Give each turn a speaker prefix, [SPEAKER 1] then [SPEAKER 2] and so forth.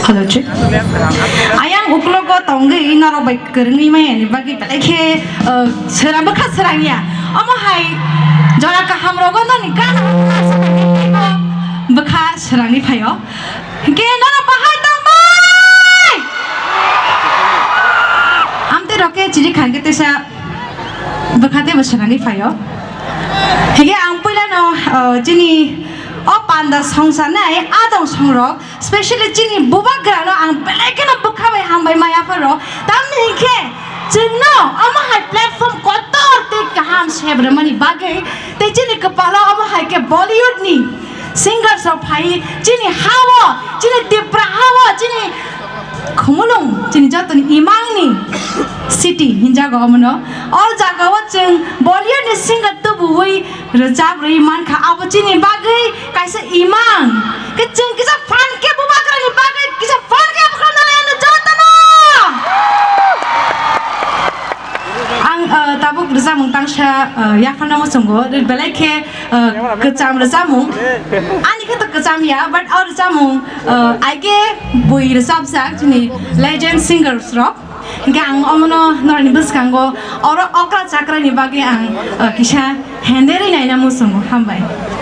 [SPEAKER 1] Hello, Chick. Ayang uklo ko tongge inaro baik kerni main bagi peleke serang bekas serangnya. Omo hai jora kaham rogo nani kan bekas serangi payo. Ke nana pahai tamai. Amte roke ciri kangge tesa bekate beserangi payo. Hege angpula no jini panda songsa nai adong songrok especially jini bubagra no ang beleke no bukawe hambai maya faro tamni ke jino ama hai platform kotor te kaham sebre mani bagai te jini kepala ama hai ke Bollywood ni singers of hai jini hawa jini tipra hawa jini khumulung jini jatoni imang ni city hinja go amno all jaga wa jeng Bollywood ni singer tu buwi rejab rei man kha abachi ni bagai kaisa imang ke jeng kisa fan ke bubagra ni bagai kisa fan ke bukan na jatano ang tabuk rezamung tangsha yakana mo sunggo belai ke kecam rezamung ani ke tak kecam ya but और rezamung aige bui rezab sak jini legend singers rock gang omono norani buskango oro okra chakra ni bagi ang kisha henderi naina musungo hambai